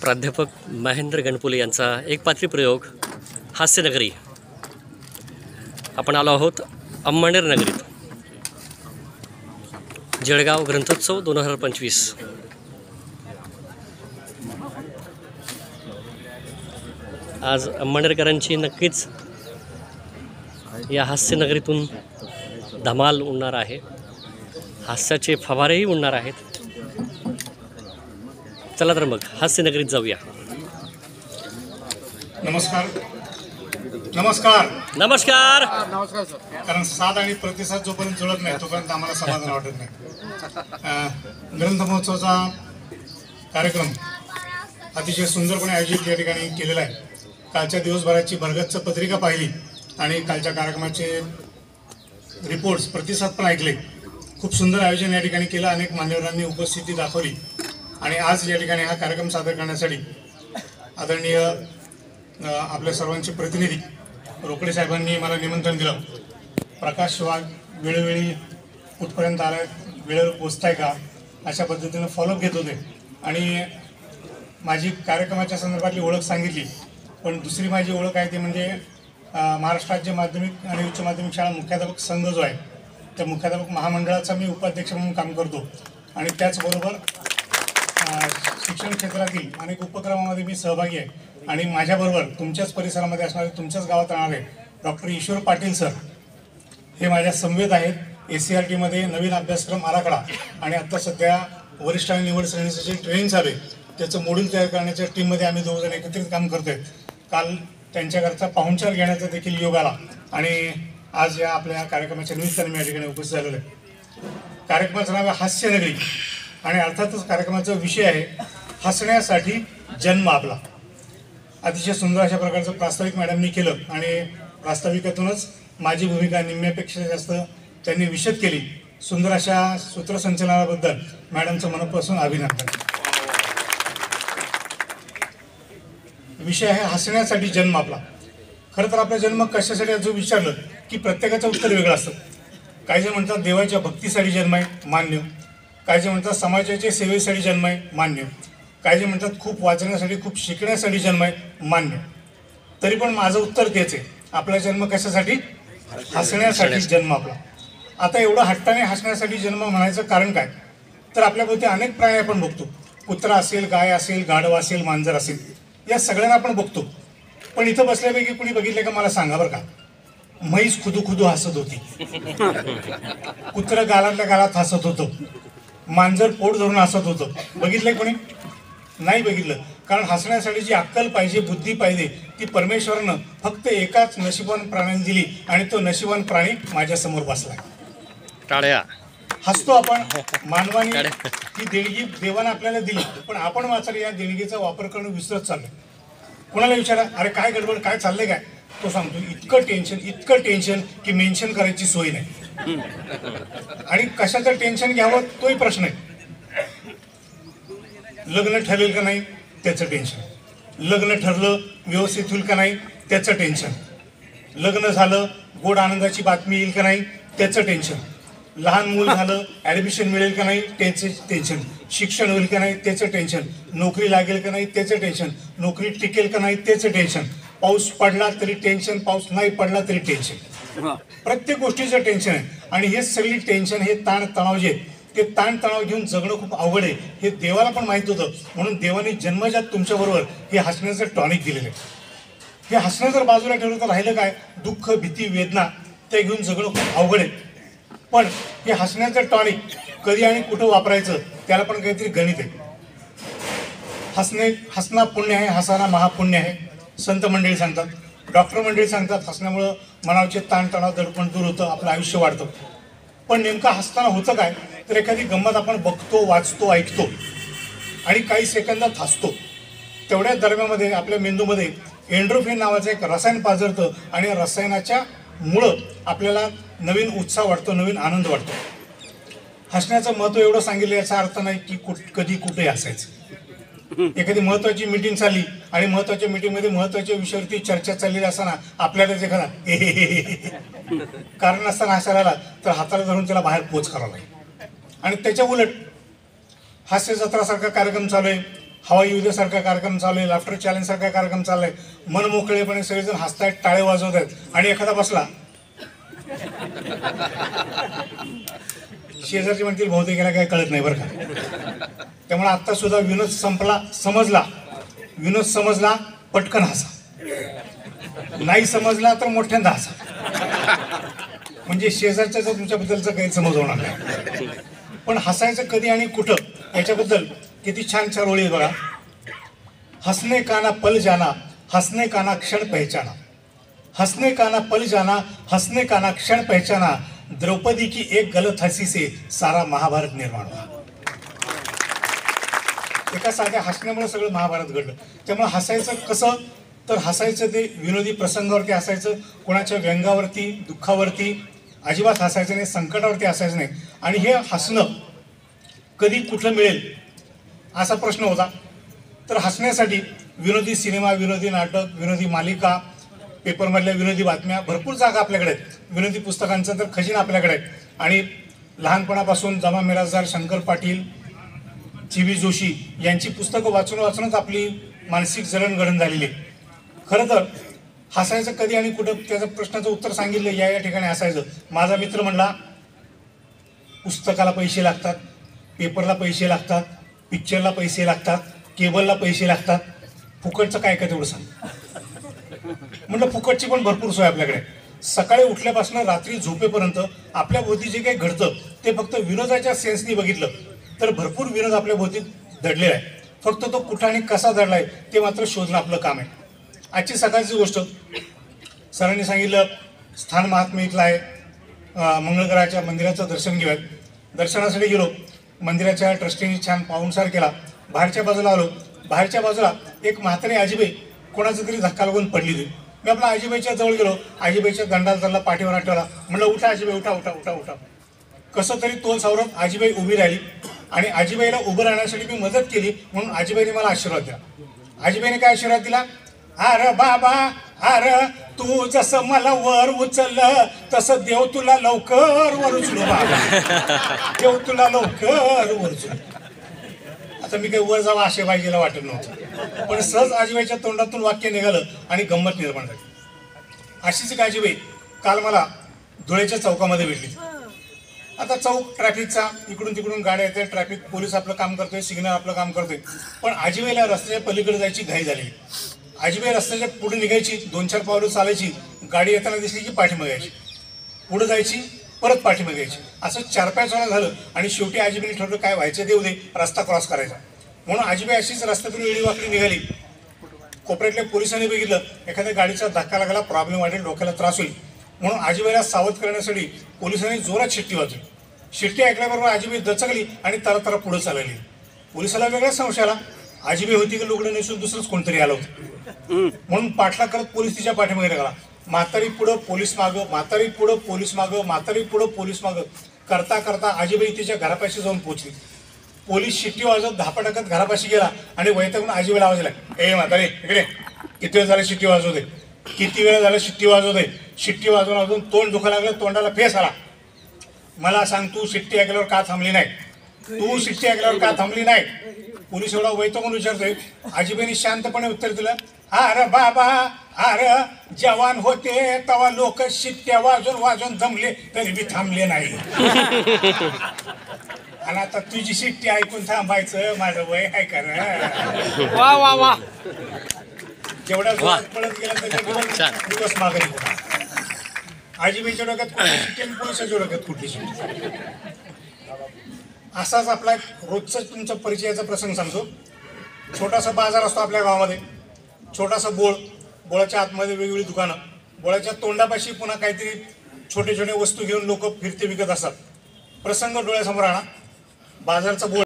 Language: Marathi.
प्राध्यापक महेंद्र गणपुले यांचा एकपात्री प्रयोग हास्यनगरी. आपण आलो आहोत अंमळनेर नगरीत. जळगाव ग्रंथोत्सव 2025. आज अंमळनेरकरांची नक्कीच या हास्यनगरीतून धमाल उडणार आहे. हास्याचे फवारेही उडणार आहेत. चला तर मग हास्यनगरीत जाऊया. नमस्कार नमस्कार नमस्कार. नमस्कार सर. कारण साथ आणि प्रतिसाद जोपर्यंत जुळत नाही तोपर्यंत आम्हाला समाधान वाटत नाही. ग्रंथ महोत्सवाचा कार्यक्रम अतिशय सुंदरपणे आयोजित या ठिकाणी केलेला आहे. कालच्या दिवसभराची भरगच्च पत्रिका पाहिली आणि कालच्या कार्यक्रमाचे रिपोर्ट्स प्रतिसाद पण ऐकले. खूप सुंदर आयोजन या ठिकाणी केलं. अनेक मान्यवरांनी उपस्थिती दाखवली आणि आज या ठिकाणी हा कार्यक्रम सादर करण्यासाठी आदरणीय आपल्या सर्वांचे प्रतिनिधी रोकडे साहेबांनी मला निमंत्रण दिलं. प्रकाश वाघ वेळोवेळी कुठपर्यंत आलाय, वेळेवर पोचताय का, अशा पद्धतीनं फॉलोअप घेत होते आणि माझी कार्यक्रमाच्या संदर्भातली ओळख सांगितली. पण दुसरी माझी ओळख आहे ती म्हणजे महाराष्ट्र राज्य माध्यमिक आणि उच्च माध्यमिक शाळा मुख्याध्यापक संघ जो आहे त्या मुख्याध्यापक महामंडळाचा मी उपाध्यक्ष म्हणून काम करतो आणि त्याचबरोबर शिक्षण क्षेत्रातील अनेक उपक्रमामध्ये मी सहभागी आहे. आणि माझ्याबरोबर तुमच्याच परिसरामध्ये असणारे, तुमच्याच गावात राहणारे डॉक्टर ईश्वर पाटील सर हे माझ्या समवेत आहेत. SCRTमध्ये नवीन अभ्यासक्रम आराखडा आणि आत्ता सध्या वरिष्ठ आणि निवड श्रेणीचं जे ट्रेनिंग चालू आहे त्याचं मॉड्यूल तयार करण्याच्या टीममध्ये आम्ही दोघंजण एकत्रित काम करतोय. काल त्यांच्याकरता पाहुणचार घेण्याचा देखील योग आला आणि आज या आपल्या कार्यक्रमाच्या निमित्ताने मी या ठिकाणी उपस्थित झालेलो आहे. कार्यक्रमाचं नाव आहे हास्यनगरी आणि अर्थातच कार्यक्रमाचा विषय आहे हसण्यासाठी जन्म आपला. अतिशय सुंदर अशा प्रकारचं प्रास्ताविक मॅडमनी केलं आणि प्रास्ताविकातूनच माझी भूमिका निम्म्यापेक्षा जास्त त्यांनी विशद केली. सुंदर अशा सूत्रसंचलनाबद्दल मॅडमचं मनापासून अभिनंदन. विषय आहे हसण्यासाठी जन्म आपला. खरं तर आपला जन्म कशासाठी जो विचारलं की प्रत्येकाचं उत्तर वेगळं असतं. काही जण म्हणतात देवाच्या भक्तीसाठी जन्म आहे, मान्य. काही जण म्हणतात समाजाच्या सेवेसाठी जन्म आहे, मान्य. काही जण म्हणतात खूप वाचण्यासाठी, खूप शिकण्यासाठी जन्म आहे, मान्य. तरी पण माझं उत्तर तेच आहे, आपला जन्म कशासाठी? हसण्यासाठी जन्म आपला. आता एवढं हट्टाने हसण्यासाठी जन्म म्हणायचं कारण काय? तर आपल्याभोवती अनेक प्राणी आपण बघतो. कुत्रा असेल, गाय असेल, गाढव असेल, मांजर असेल, या सगळ्यांना आपण बघतो. पण इथं बसल्यापैकी कुणी बघितलं का मला सांगा बरं का. म्हैस खुदू खुदू हसत होती, कुत्रं गालातल्या गालात हसत होतं, मांजर पोट धरून हसत होतं. बघितलंय कोणी? नाही बघितलं. कारण हसण्यासाठी जी अक्कल पाहिजे, बुद्धी पाहिजे, ती परमेश्वरानं फक्त एकाच नशिबवान प्राण्याने दिली आणि तो नशिबवान प्राणी माझ्यासमोर बसला. टाळ्या. हसतो आपण. मानवाने ती देणगी देवाने आपल्याला दिली, पण आपण मात्र या देणगीचा वापर करणं विसरत चाललोय. कोणाला विचारा, अरे काय गडबड, काय चाललंय काय? तो सांगतो इतकं टेन्शन की मेन्शन करायची सोय नाही. आणि कशाचं टेन्शन घ्यावं तोही प्रश्न आहे. लग्न ठरेल का नाही त्याचं टेन्शन, लग्न ठरलं व्यवस्थित होईल का नाही त्याचं टेन्शन, लग्न झालं गोड आनंदाची बातमी येईल का नाही त्याचं टेन्शन, लहान मूल झालं ॲडमिशन मिळेल का नाही त्याचं टेन्शन, शिक्षण होईल का नाही त्याचं टेन्शन, नोकरी लागेल का नाही त्याचं टेन्शन, नोकरी टिकेल का नाही त्याचं टेन्शन, पाऊस पडला तरी टेन्शन, पाऊस नाही पडला तरी टेन्शन. प्रत्येक गोष्टीचं टेन्शन आहे. आणि हे सगळी टेन्शन, हे ताण तणाव जे ते ताणतणाव घेऊन जगणं खूप अवघड आहे हे देवाला पण माहीत होतं. म्हणून देवाने जन्मजात तुमच्याबरोबर हे हसण्याचं टॉनिक दिलेलं आहे. हे हसणं जर बाजूला ठेवलं तर राहिलं काय? दुःख, भीती, वेदना ते घेऊन जगणं खूप अवघड आहे. पण हे हसण्याचं टॉनिक कधी आणि कुठं वापरायचं त्याला पण काहीतरी गणित आहे. हसणं पुण्य आहे, हसाना महापुण्य आहे, संत मंडळी सांगतात. डॉक्टर मंडळी सांगतात हसण्यामुळं मनाचे ताणतणाव दडपण दूर होतं, आपलं आयुष्य वाढतं. पण नेमकं हसताना होतं काय? तर एखादी गंमत आपण बघतो, वाचतो, ऐकतो आणि काही सेकंदात हसतो. तेवढ्याच दरम्यानमध्ये आपल्या मेंदूमध्ये एंड्रोफिन नावाचं एक रसायन पाझरतं आणि रसायनाच्या मुळं आपल्याला नवीन उत्साह वाटतो, नवीन आनंद वाटतो. हसण्याचं महत्त्व एवढं सांगितलं याचा अर्थ नाही की कधी कुठे हसायचं. एखादी महत्त्वाची मीटिंग चालली आणि महत्त्वाच्या मीटिंगमध्ये महत्त्वाच्या विषयावरती चर्चा चाललेली असताना आपल्याला जे एखादा कारण नसताना हसायला आला तर हाताला धरून त्याला बाहेर पोच करावा लागेल. आणि त्याच्या उलट हास्य जत्रासारखा कार्यक्रम चालू आहे, हवाई युद्धासारखा कार्यक्रम चालू आहे, लाफ्टर चॅलेंज सारखा कार्यक्रम चाललाय, मन मोकळेपणे सगळेजण हसतायत, टाळे वाजवत आहेत आणि एखादा बसला शेजारची म्हणतील बहुतेक याला काही कळत नाही बरं का. त्यामुळे आता सुद्धा विनोद समजला पटकन हसा, नाही समजला तर मोठ्यांदा हसा, म्हणजे शेजारच्या तुमच्याबद्दलचा गैरसमज होणार नाही. पण हसायचं कधी आणि कुठं याच्याबद्दल किती छान छान ओळी बघा. हसने का ना पल जाना, हसने का ना क्षण पहचाना, हसने का ना पल जाना, हसने का ना क्षण पहचाना, द्रौपदी की एक गलत हंसी से सारा महाभारत निर्माण हुआ. एका साध्या हसण्यामुळे सगळं महाभारत घडलं. त्यामुळे हसायचं कसं तर हसायचं ते विनोदी प्रसंगावरती हसायचं, कोणाच्या व्यंगावरती दुःखावरती अजिबात हसायचं नाही, संकटावरती हसायचं नाही. आणि हे हसणं कधी कुठं मिळेल असा प्रश्न होता. तर हसण्यासाठी विनोदी सिनेमा, विनोदी नाटक, विनोदी मालिका, पेपरमधल्या विनोदी बातम्या, भरपूर जागा आपल्याकडे आहेत. विनोदी पुस्तकांचा तर खजिना आपल्याकडे आहे. आणि लहानपणापासून जमा मिरासदार, शंकर पाटील, चिवी जोशी यांची पुस्तकं वाचूनच आपली मानसिक जडणघडण झालेली आहे. खरं तर हसायचं कधी आणि कुठं त्याचं प्रश्नाचं उत्तर सांगितलं, या ठिकाणी हसायचं. माझा मित्र म्हणला पुस्तकाला पैसे लागतात, पेपरला पैसे लागतात, पिक्चरला पैसे लागतात, केबलला पैसे लागतात, फुकटचं काय काय तेवढं सांग. म्हटलं फुकटची पण भरपूर सोय आपल्याकडे. सकाळी उठल्यापासून रात्री झोपेपर्यंत आपल्या भोवती जे काही घडतं ते फक्त विनोदाच्या सेन्सनी बघितलं तर भरपूर विनोद आपल्या भोवती दडलेला आहे. फक्त तो कुठं आणि कसा दडलाय ते मात्र शोधणं आपलं काम आहे. आजची सकाळची गोष्ट सरांनी सांगितलं, स्थान महात्मा इथलं आहे, मंगळग्रहाच्या मंदिराचं दर्शन घेऊयात. दर्शनासाठी गेलो, मंदिराच्या ट्रस्टीने छान पाहुणचार केला. बाहेरच्या बाजूला आलो, बाहेरच्या बाजूला एक म्हातारी आजीबाई कोणाचा तरी धक्का लागून पडली होती. मी आपल्या आजीबाईच्या जवळ गेलो, आजीबाईच्या दंडाला धरला, पाठीवर आठवला, म्हणलं उठा आजीबाई, उठा उठा उठा उठा. कसं तरी तोल सावरत आजीबाई उभी राहिली आणि आजीबाईला उभं राहण्यासाठी मी मदत केली म्हणून आजीबाईने मला आशीर्वाद दिला. आजीबाईने काय आशीर्वाद दिला? अरे बाबा, अरे तू जसं मला वर उचललं तसं देव तुला लवकर वर उचलू बाबा, देव तुला लवकर वर उचलू. आता मी काही वर जावं असे बाईजीला वाटत नव्हतं, पण सहज आजीबाईच्या तोंडातून वाक्य निघालं आणि गंमत निर्माण झाली. अशीच एक आजीबाई काल मला धुळ्याच्या चौकामध्ये भेटली. आता चौक ट्रॅफिकचा, इकडून तिकडून गाड्या येते, ट्रॅफिक पोलीस आपलं काम करतोय, सिग्नल आपलं काम करतोय, पण आजीबाईला रस्त्याच्या पलीकडे जायची घाई झालेली. आजीबाई रस्त्याच्या पुढे निघायची, 2-4 पावलं चालायची, गाडी येताना दिसली की पाठीमागे यायची, पुढे जायची, परत पाठीमागे यायची. असं 4-5 वेळा झालं आणि शेवटी आजीबाईने ठरवलं काय व्हायचं देऊ दे, रस्ता क्रॉस करायचा. म्हणून आजीबाई अशीच रस्त्यातून वेळी वाकडी निघाली. कोपऱ्यातल्या पोलिसांनी बघितलं एखाद्या गाडीचा धक्का लागला, प्रॉब्लेम वाढेल, डोक्याला त्रास होईल, म्हणून आजीबाईला सावध करण्यासाठी पोलिसांनी जोरात शिट्टी वाजवली. शिट्टी ऐकल्याबरोबर आजीबाई दचकली आणि तरा पुढे चालली. पोलिसाला वेगळा संशय आला, आजीबाई होती की लुगडं नेसून दुसरंच कोणतरी आलं होतं. म्हणून पाठला करत पोलीस तिच्या पाठीमागे लागला. म्हातारी पुढं पोलीस मागं, म्हातारी पुढं पोलीस मागं, म्हातारी पुढं पोलीस मागं करता करता आजीबाई तिच्या घरापाशी जाऊन पोहोचली. पोलीस शिट्टी वाजवत धापा टाकत घरापाशी गेला आणि वैतागून आजीबाईला आवाज दिला, ए म्हातारी इकडे, किती वेळ झालं शिट्टी वाजवते, किती वेळ झालं शिट्टी वाजवते. शिट्टी वाजवून तोंड दुखायला लागलं, तोंडाला फेस आला. मला सांग, तू शिट्टी ऐकल्यावर का थांबली नाही, तू शिट्टी ऐकल्यावर का थांबली नाही. पोलीस एवढा वैतागून विचारतोय. आजीबाईंनी शांतपणे उत्तर दिलं, अरे बाबा, अरे जवान होते तेव्हा लोक शिट्ट्या वाजून जमले तरी मी थांबले नाही. आणि आता तुझी शिट्टी ऐकून थांबायचं माझं वय आहे का ना. वा वा वा, जेवढ्या जोरात पळत गेला त्याच्या दिवस मागे. आजीबाईच्या डोक्यात कुठली शिट्टी आणि पोलिसाच्या डोक्यात कुठली शिट्टी. असाच आपला रोजचा तुमचा परिचयाचा प्रसंग सांगतो. छोटासा बाजार असतो आपल्या गावामध्ये, छोटासा बोळ, बोळाच्या आतमध्ये वेगवेगळी दुकानं, बोळाच्या तोंडापाशी पुन्हा काहीतरी छोटे छोटे वस्तू घेऊन लोक फिरते विकत असतात. प्रसंग डोळ्यासमोर आणा. बाजारचा बोळ